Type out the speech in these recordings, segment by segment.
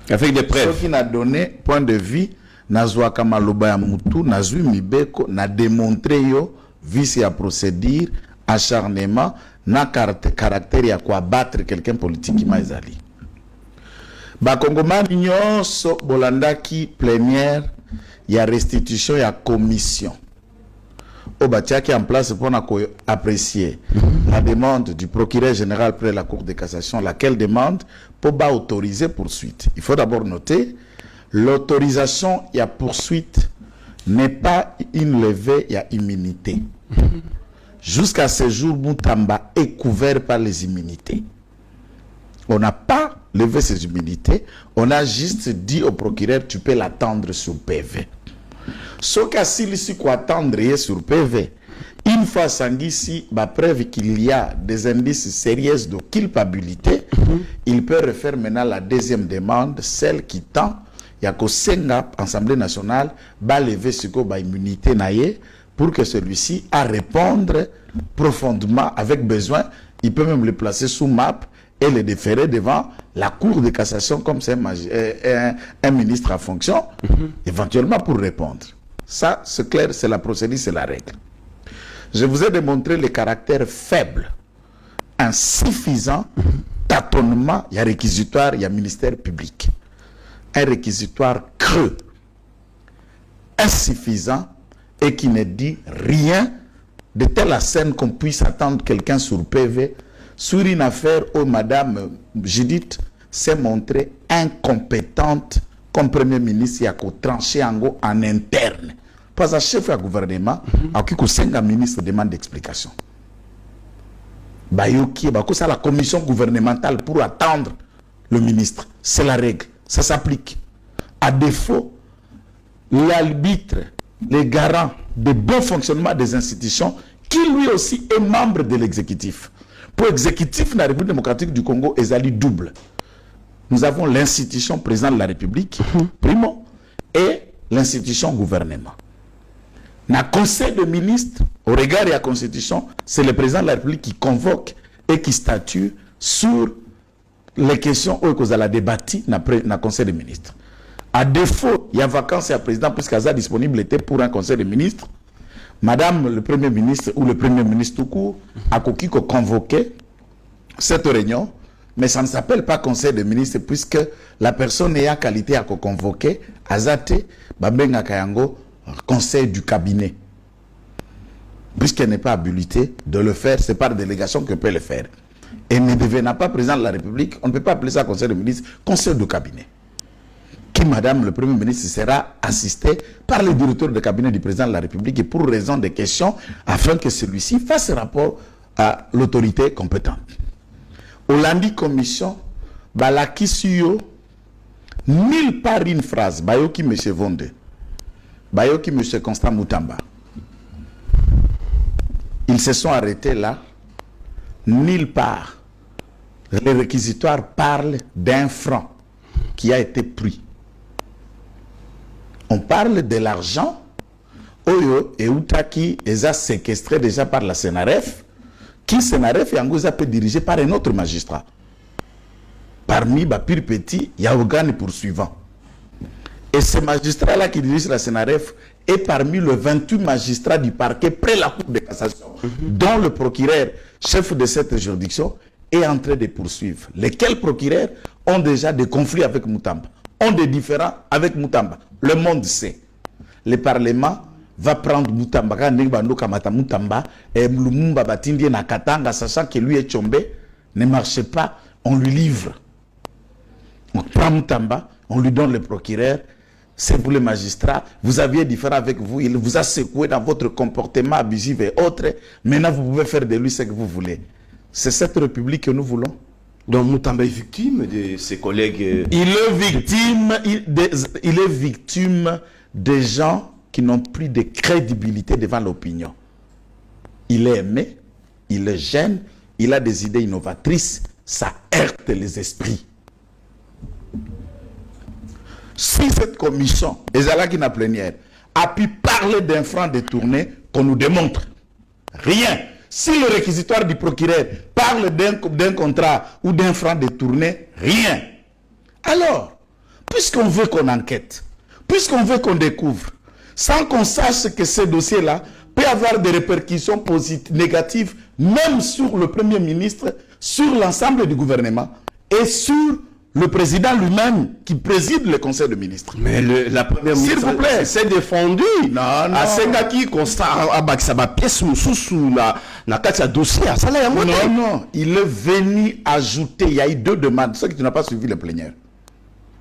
Avec des preuves. Ce qui n'a donné point de vue, Nazwa Kamaloba ya Moutou, Nazui Mibeko, n'a démontré yo, vice à procédure, acharnement, na caractère ya quoi battre quelqu'un politiquement ezali. Bakongomani nyonso bolandaki plénière ya restitution ya commission. Au batiaki en place pour apprécier la demande du procureur général près la Cour de cassation, laquelle demande pour autoriser poursuite. Il faut d'abord noter, l'autorisation et la poursuite n'est pas une levée, il y a immunité. Jusqu'à ce jour, Moutamba est couvert par les immunités. On n'a pas levé ces immunités, on a juste dit au procureur, tu peux l'attendre sur PV. Ce cas s'il si quoi attendre sur PV, une fois Sanguissi, bah preuve qu'il y a des indices sérieux de culpabilité, il peut refaire maintenant la deuxième demande, celle qui tend, il y a qu'au Senga, Assemblée nationale, va lever ce que bah immunité naïe, pour que celui-ci a répondre profondément avec besoin, il peut même le placer sous map et le déférer devant la Cour de cassation comme c'est un ministre en fonction, éventuellement pour répondre. Ça, c'est clair, c'est la procédure, c'est la règle. Je vous ai démontré le caractère faible, insuffisant, tâtonnement, il y a réquisitoire, il y a ministère public. Un réquisitoire creux, insuffisant et qui ne dit rien de telle scène qu'on puisse attendre quelqu'un sur PV sur une affaire où Madame Judith s'est montrée incompétente comme Premier ministre, il y a qu'au trancher en interne. Pas à chef du gouvernement, à qui que 5 ministres demandent d'explication. C'est la commission gouvernementale pour attendre le ministre. C'est la règle, ça s'applique. À défaut, l'arbitre, les garants de bon fonctionnement des institutions, qui lui aussi est membre de l'exécutif. Pour l'exécutif de la République démocratique du Congo, ezali double. Nous avons l'institution président de la République, primo, et l'institution gouvernement. Dans le conseil de ministres, au regard de la constitution, c'est le président de la République qui convoque et qui statue sur les questions où vous allez débattre dans le conseil de ministres. À défaut, il y a vacances et à président, puisqu'il y a disponibilité pour un conseil de ministres, Madame le Premier ministre ou le Premier ministre tout court a convoqué cette réunion, mais ça ne s'appelle pas conseil de ministres puisque la personne ayant qualité à convoquer, Azate, Babenga Kayango, conseil du cabinet. Puisqu'elle n'est pas habilitée de le faire, c'est par délégation que peut le faire. Et ne devenant pas président de la République, on ne peut pas appeler ça conseil de ministres, conseil du cabinet. Qui, Madame le Premier ministre, sera assisté par le directeur de cabinet du président de la République et pour raison des questions, afin que celui-ci fasse rapport à l'autorité compétente. Au lundi commission, balaki suyo, mille par une phrase, bayoki M. Vonde, bayoki M. Constant Moutamba. Ils se sont arrêtés là, nulle part. Les réquisitoires parlent d'un franc qui a été pris. On parle de l'argent Oyo et Outaki est séquestré déjà par la Sénaref, qui Sénaref et Angouza peut diriger par un autre magistrat. Parmi Bapir Petit, il y a organe poursuivant. Et ce magistrat-là qui dirige la Sénaref est parmi les 28 magistrats du parquet près la Cour de cassation, dont le procureur, chef de cette juridiction, est en train de poursuivre. Lesquels procureurs ont déjà des conflits avec Moutamba, ont des différends avec Moutamba. Le monde sait. Le Parlement va prendre Moutamba, et Lumumba Batindi na Katanga, sachant que lui est tombé, ne marche pas, on lui livre. On prend Moutamba, on lui donne le procureur, c'est vous les magistrats, vous aviez différent avec vous, il vous a secoué dans votre comportement abusif et autres, maintenant vous pouvez faire de lui ce que vous voulez. C'est cette république que nous voulons. Donc Moutamba est victime de ses collègues. Il est victime des gens qui n'ont plus de crédibilité devant l'opinion. Il est aimé, il est jeune, il a des idées innovatrices, ça heurte les esprits. Si cette commission, Ezalaki plénière, a pu parler d'un franc détourné, qu'on nous démontre rien. Si le réquisitoire du procureur parle d'un contrat ou d'un franc détourné, rien. Alors, puisqu'on veut qu'on enquête, puisqu'on veut qu'on découvre, sans qu'on sache que ce dossier-là peut avoir des répercussions positives, négatives, même sur le Premier ministre, sur l'ensemble du gouvernement et sur le président lui-même qui préside le Conseil de ministres. Mais la première ministre, s'il vous plaît, s'est défendu. Non. À ce gars qui constate que ça va pièce sous la carte dossier. Ça là, non, il est venu ajouter. Il y a eu 2 demandes. Ce que tu n'as pas suivi le plénière.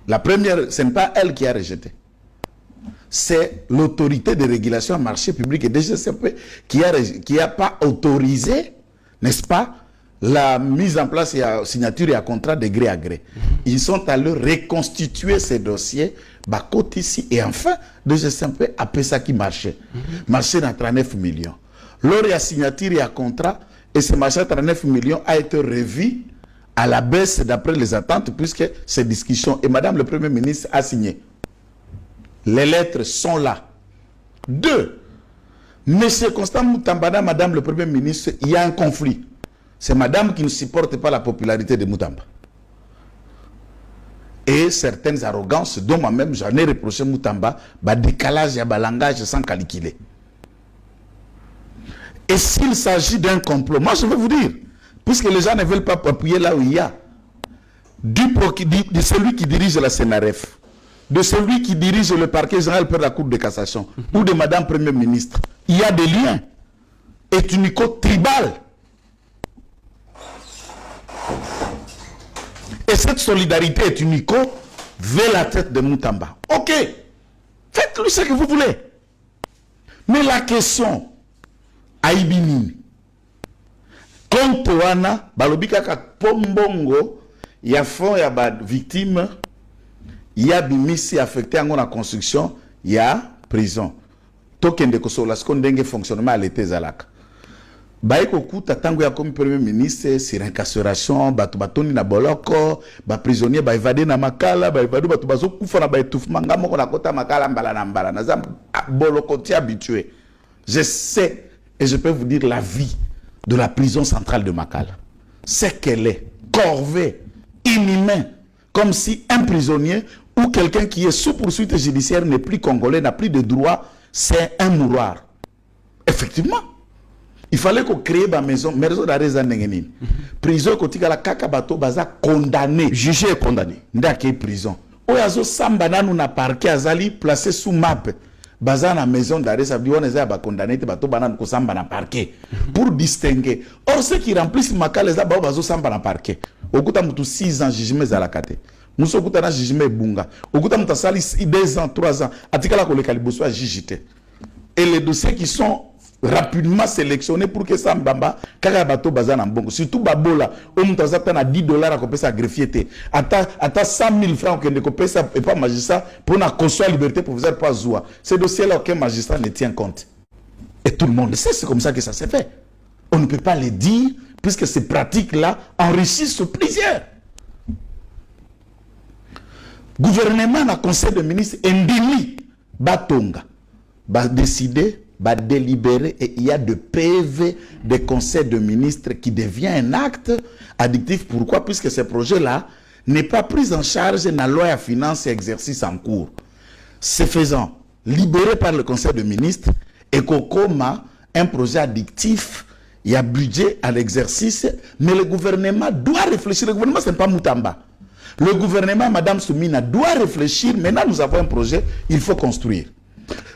La première, ce n'est pas elle qui a rejeté. C'est l'autorité de régulation en marché public et DGCP qui a pas autorisé, n'est-ce pas, la mise en place et à signature et à contrat de gré à gré. Ils sont allés reconstituer ces dossiers, côté ici, et enfin, DGCP a fait ça qui marchait. Marché dans 39 millions. Lors de la signature et à contrat, et ce marché à 39 millions a été revu à la baisse d'après les attentes, puisque ces discussions, et Madame le Premier ministre a signé. Les lettres sont là. 2. Monsieur Constant Moutambana, Madame le Premier ministre, il y a un conflit. C'est Madame qui ne supporte pas la popularité de Moutamba. Et certaines arrogances, dont moi-même j'en ai reproché Moutamba, décalage et langage sans calculer. Et s'il s'agit d'un complot, moi je vais vous dire, puisque les gens ne veulent pas appuyer là où il y a, de celui qui dirige la CNRF, de celui qui dirige le parquet général pour la Cour de cassation, ou de Madame Premier ministre, il y a des liens ethnico tribal. Et cette solidarité ethnico veut la tête de Moutamba. Ok, faites-lui ce que vous voulez. Mais la question, Aïbini, comme Toana, Balobika Pombongo, il y a fond, il y a victime, il y a bimisi affecté à la construction, il y a prison. Token de Kosola, ce qu'on dengue fonctionnement à l'été Zalak. Baïko Kouta, tango ya comme premier ministre, sur incarcération, batoni na boloko, prisonnier, évadé na makala, évadé, bazo koufa na étouffement, ngamo na kota makala mbala na mbala, na zam boloko ti habitué. Je sais, et je peux vous dire la vie de la prison centrale de Makala. C'est qu'elle est corvée, inhumain, comme si un prisonnier ou quelqu'un qui est sous poursuite judiciaire n'est plus congolais, n'a plus de droit, c'est un mouroir. Effectivement. Il fallait qu'on crée ma maison d'arrêt Zandengenin. Prison, quand il y a la kakabato, baza condamné. Jugé et condamné. Ndake prison. Oyazo sambana nous na parquet azali placé sous map. Baza na maison d'arrêt, ça veut dire on est à condamné, bato banan ko samba na parquet. Pour distinguer. Or, ceux qui remplissent Makala, les abao bazo samba na parquet. Okuta mutu 6 ans, jugement zalakate. Mousso okuta na jugement bunga. Okuta mutu sali 2 ans, 3 ans. Atikala ko le kaliboso a jugité. Et les dossiers qui sont rapidement sélectionnés pour que ça mbamba kaka bato bazana mbongo surtout babola o mutaza na $10 à kopesa greffier te ata 100 000 francs que ne kopesa et pas magistrat pour na conçoit liberté provisoire pas zoua. Ces dossiers là aucun magistrat ne tient compte et tout le monde sait, c'est comme ça que ça s'est fait. On ne peut pas le dire puisque ces pratiques là enrichissent plusieurs. Gouvernement na conseil de ministres endimi batonga ba décider, va délibérer et il y a de PV des conseils de ministres qui devient un acte addictif. Pourquoi? Puisque ce projet-là n'est pas pris en charge dans la loi à finances et exercice en cours. Ce faisant, libéré par le conseil de ministres et comme un projet addictif, il y a budget à l'exercice, mais le gouvernement doit réfléchir. Le gouvernement, ce n'est pas Moutamba. Le gouvernement, Madame Soumina, doit réfléchir. Maintenant, nous avons un projet, il faut construire.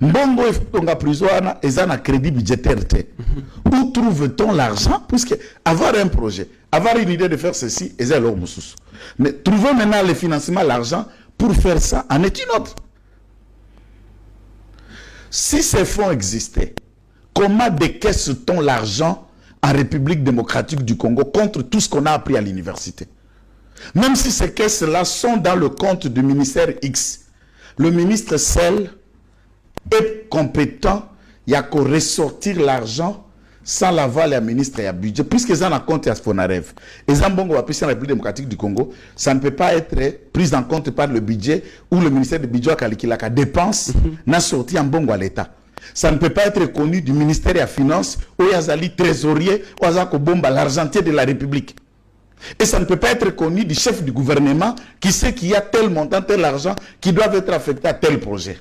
Mbongo et prison et un crédit budgétaire. Où trouve-t-on l'argent? Puisque avoir un projet, avoir une idée de faire ceci, et c'est leur moussous. Mais trouver maintenant le financement, l'argent pour faire ça en est une autre. Si ces fonds existaient, comment décaisse-t-on l'argent en République démocratique du Congo contre tout ce qu'on a appris à l'université? Même si ces caisses-là sont dans le compte du ministère X, le ministre seul est compétent, il y a qu'à ressortir l'argent sans l'aval à ministre et à budget, puisqu'ils ont un compte à Fonarev. Et Zambongo va passer en République démocratique du Congo, ça ne peut pas être pris en compte par le budget ou le ministère du budget a dépense n'a sorti en bongo à l'État. Ça ne peut pas être connu du ministère des Finances ou Yazali trésorier ou Azako Bomba, l'argentier de la République. Et ça ne peut pas être connu du chef du gouvernement qui sait qu'il y a tel montant, tel argent qui doivent être affectés à tel projet.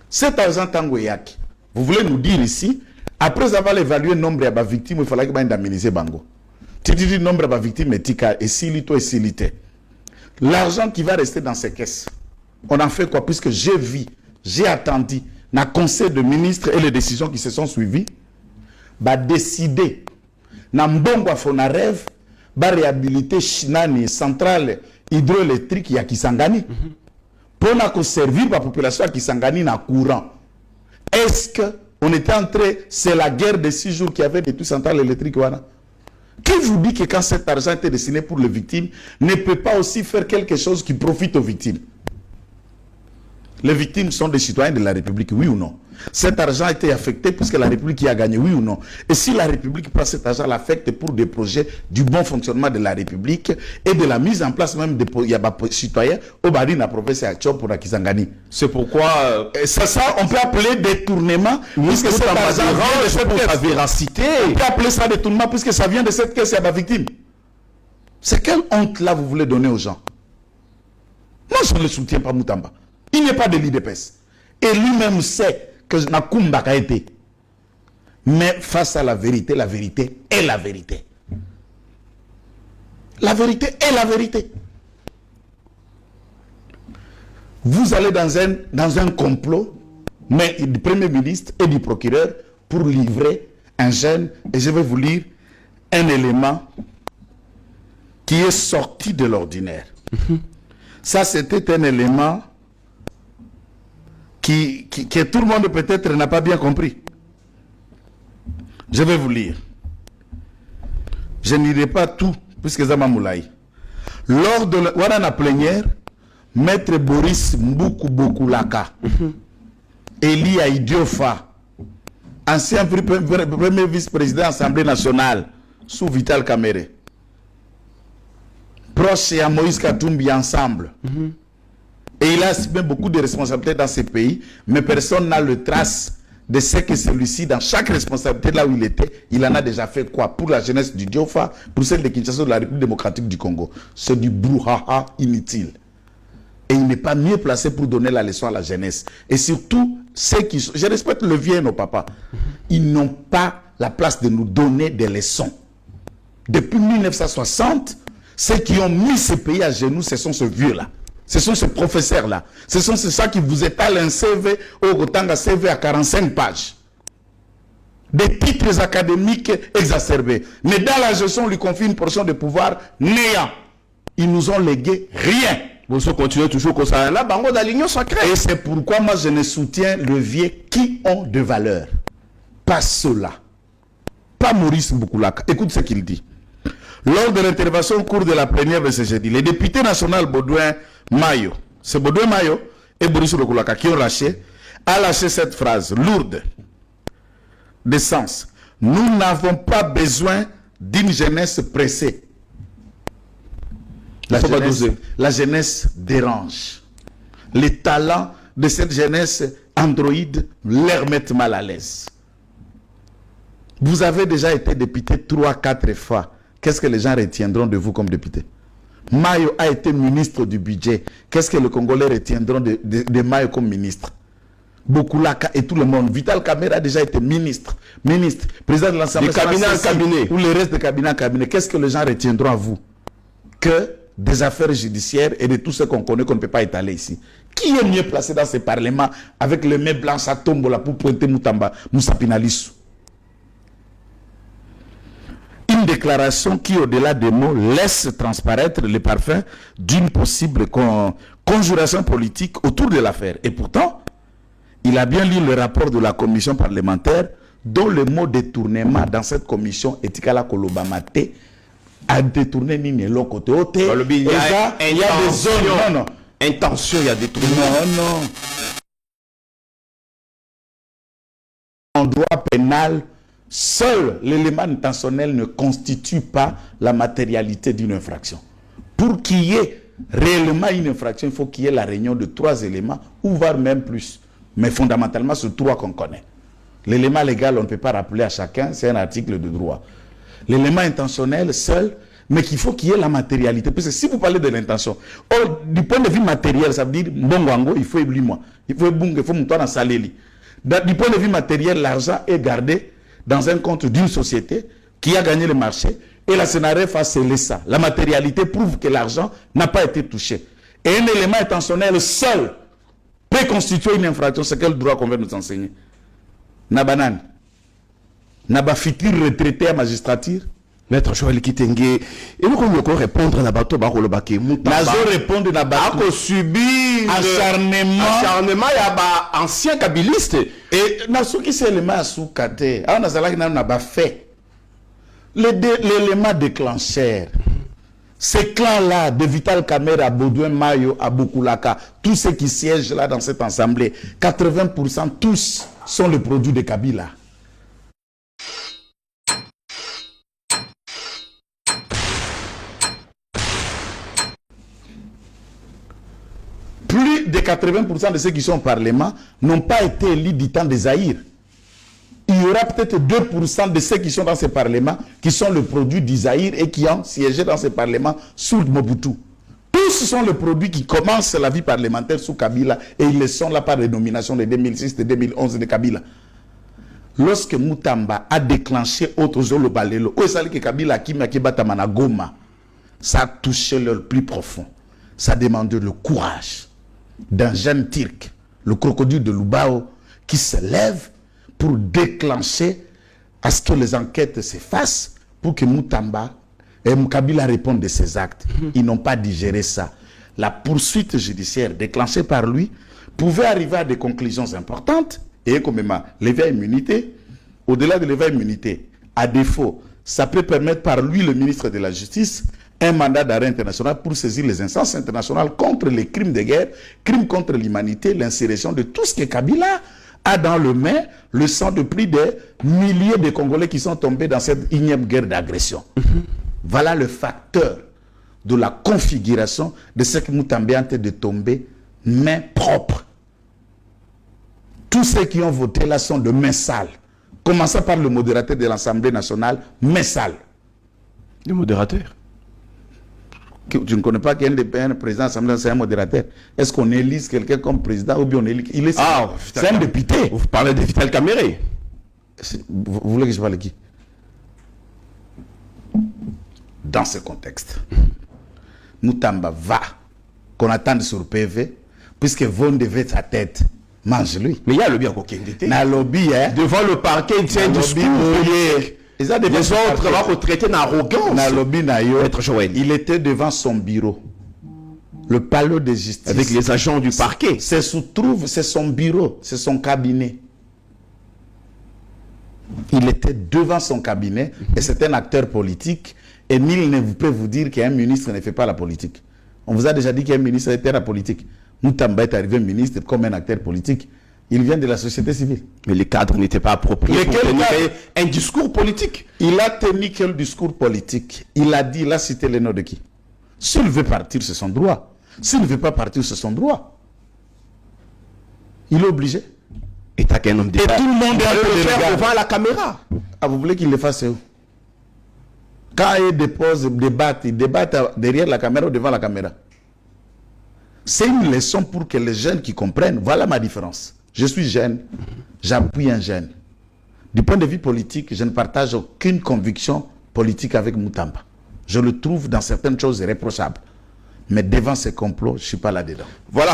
Cet argent Tangoyak, vous voulez nous dire ici, après avoir évalué le nombre de victimes, il fallait qu'il y ait indemnisé Bango. Tu dis le nombre de victimes et silito et silité. L'argent qui va rester dans ces caisses, on en fait quoi? Puisque j'ai vu, j'ai attendu, dans le conseil de ministres et les décisions qui se sont suivies, bah décider, dans Mbongo Fonarève, bah réhabiliter Chinani, centrale hydroélectrique, à Kisangani, pour servir la population à Kisangani dans le courant. Est-ce qu'on était entré, c'est la guerre de 6 jours qui avait détruit centrale électrique, voilà? Qui vous dit que quand cet argent était destiné pour les victimes, ne peut pas aussi faire quelque chose qui profite aux victimes? Les victimes sont des citoyens de la République, oui ou non? Cet argent a été affecté puisque la République y a gagné, oui ou non? Et si la République prend cet argent, l'affecte pour des projets du bon fonctionnement de la République et de la mise en place même des citoyens au Bari na province à Tchop pour la Kisangani. C'est pourquoi ça, on peut appeler détournement puisque cet argent vient de cette caisse. Véracité. On peut appeler ça détournement puisque ça vient de cette caisse à la victime. C'est quelle honte là vous voulez donner aux gens? Moi je ne le soutiens pas, Moutamba. Il n'est pas de l'IDPS. Et lui-même sait que Nakumba a été. Mais face à la vérité est la vérité. La vérité est la vérité. Vous allez dans un complot, mais du Premier ministre et du procureur pour livrer un jeune, et je vais vous lire un élément qui est sorti de l'ordinaire. Ça, c'était un élément que tout le monde peut-être n'a pas bien compris. Je vais vous lire. Je n'irai pas tout, puisque Zama Moulaï. Lors de la plénière, Maître Boris Mboukou-Bokoulaka, Eli Aïdiofa, ancien premier vice-président de l'Assemblée nationale, sous Vital Kamere, proche à Moïse Katumbi ensemble. Et il a assumé beaucoup de responsabilités dans ces pays, mais personne n'a le trace de ce que celui-ci, dans chaque responsabilité là où il était, il en a déjà fait quoi? Pour la jeunesse du Diofa, pour celle de Kinshasa, de la République démocratique du Congo. C'est du brouhaha inutile. Et il n'est pas mieux placé pour donner la leçon à la jeunesse. Et surtout, ceux qui sont... Je respecte le vieux et nos papas. Ils n'ont pas la place de nous donner des leçons. Depuis 1960, ceux qui ont mis ce pays à genoux, ce sont ce vieux-là. Ce sont ces professeurs-là. Ce sont ça qui vous étalent un CV au Gotanga CV à 45 pages. Des titres académiques exacerbés. Mais dans la gestion, on lui confie une portion de pouvoir néant. Ils nous ont légué rien. Vous continuez toujours comme ça. Là, Bango dans l'union sacrée. Et c'est pourquoi moi je ne soutiens le vieux qui ont de valeur. Pas ceux-là. Pas Maurice Mboukoulaka. Écoute ce qu'il dit. Lors de l'intervention au cours de la plénière de ce jeudi, les députés nationaux Baudouin Mayo, c'est Baudouin Mayo et Boris Mboukoulaka qui ont lâché cette phrase lourde de sens. Nous n'avons pas besoin d'une jeunesse pressée. La jeunesse dérange. Les talents de cette jeunesse androïde leur mettent mal à l'aise. Vous avez déjà été député 3-4 fois. Qu'est-ce que les gens retiendront de vous comme député? Mayo a été ministre du budget. Qu'est-ce que les Congolais retiendront de Mayo comme ministre? Bokoulaka et tout le monde. Vital Kamere a déjà été ministre, président de l'Assemblée nationale, ou le reste des cabinets en cabinet. Qu'est-ce que les gens retiendront à vous? Que des affaires judiciaires et de tout ce qu'on connaît qu'on ne peut pas étaler ici. Qui est mieux placé dans ce parlement avec les mains blanches à Tombola pour pointer Moussa Pinalissou? Une déclaration qui, au-delà des mots, laisse transparaître les parfums d'une possible conjuration politique autour de l'affaire. Et pourtant, il a bien lu le rapport de la commission parlementaire dont le mot détournement dans cette commission Etikala Kolobamate a détourné Nini Lokote. Il y a des zones. Non. Intention, il y a détournement. Non. En droit pénal, seul l'élément intentionnel ne constitue pas la matérialité d'une infraction. Pour qu'il y ait réellement une infraction, il faut qu'il y ait la réunion de 3 éléments, ou voire même plus. Mais fondamentalement, c'est 3 qu'on connaît. L'élément légal, on ne peut pas rappeler à chacun, c'est un article de droit. L'élément intentionnel, seul, mais qu'il faut qu'il y ait la matérialité. Parce que si vous parlez de l'intention, du point de vue matériel, ça veut dire, bon, il faut oublier moi. Il faut monter dans Saléli. Du point de vue matériel, l'argent est gardé dans un compte d'une société qui a gagné le marché. Et la CNRF a scellé ça. La matérialité prouve que l'argent n'a pas été touché. Et un élément intentionnel seul peut constituer une infraction. C'est quel droit qu'on veut nous enseigner? Nabanan. Naba futur retraité à magistrature. Maître Joël Kitenge, et nous qu'on répondre à la bateau Bakolobake. Nazo répondre à la bateau. Ako subir acharnement ya ba ancien kabiliste. Et nazo qui c'est l'élément à soukate. Ah, nazala qui n'a pas fait. L'élément déclencheur. Ces clans-là, de Vital Kamerhe à Baudouin Mayo, à Bokulaka, tous ceux qui siègent là dans cette assemblée, 80% tous sont le produit de Kabila. Plus de 80% de ceux qui sont au Parlement n'ont pas été élus du temps des Zaïre. Il y aura peut-être 2% de ceux qui sont dans ce Parlement qui sont le produit d'Isaïr et qui ont siégé dans ce Parlement sous Mobutu. Tous sont le produit qui commencent la vie parlementaire sous Kabila et ils le sont là par les nominations de 2006 et 2011 de Kabila. Lorsque Moutamba a déclenché autre chose le Balelo, ça a touché le plus profond. Ça a demandé le courage d'un jeune Turc, le crocodile de Lubao, qui se lève pour déclencher à ce que les enquêtes se fassent pour que Moutamba et Kabila répondent de ses actes. Ils n'ont pas digéré ça. La poursuite judiciaire déclenchée par lui pouvait arriver à des conclusions importantes et comme même lever immunité. Au-delà de lever immunité, à défaut, ça peut permettre par lui, le ministre de la Justice, un mandat d'arrêt international pour saisir les instances internationales contre les crimes de guerre, crimes contre l'humanité, l'insurrection de tout ce que Kabila a dans le main, le sang de plus de milliers de Congolais qui sont tombés dans cette énième guerre d'agression. Voilà le facteur de la configuration de ce que Moutamba est en train de tomber main propre. Tous ceux qui ont voté là sont de main sale. Commençant par le modérateur de l'Assemblée nationale, main sale. Le modérateur? Tu ne connais pas qu'un président de l'Assemblée, c'est un modérateur. Est-ce qu'on élise quelqu'un comme président ou bien on élise? C'est un député. Vous parlez de Vital Kamerhe. Vous voulez que je parle de qui? Dans ce contexte, Moutamba va, qu'on attende sur PV, puisque Von devait sa tête, mange-lui. Mais il y a le bien Kokendete. Na lobby, hein? Devant le parquet, il tient un discours. Les autres vont retraiter d'arrogance. Il était devant son bureau, le palais de justice. Avec les agents du parquet. C'est son bureau, c'est son cabinet. Il était devant son cabinet et c'est un acteur politique. Et nul ne peut vous dire qu'un ministre ne fait pas la politique. On vous a déjà dit qu'un ministre était la politique. Moutamba est arrivé ministre comme un acteur politique. Il vient de la société civile. Mais les cadres n'étaient pas appropriés pour tenir un discours politique. Il a tenu quel discours politique? Il a dit, il a cité le nom de qui? S'il veut partir, c'est son droit. S'il ne veut pas partir, c'est son droit. Il est obligé. Et tout le monde est le faire devant la caméra. Ah, vous voulez qu'il le fasse où? Quand il dépose, il débat derrière la caméra ou devant la caméra. C'est une leçon pour que les jeunes qui comprennent. Voilà ma différence. Je suis jeune, j'appuie un jeune. Du point de vue politique, je ne partage aucune conviction politique avec Moutamba. Je le trouve dans certaines choses irréprochables. Mais devant ces complots, je ne suis pas là-dedans. Voilà.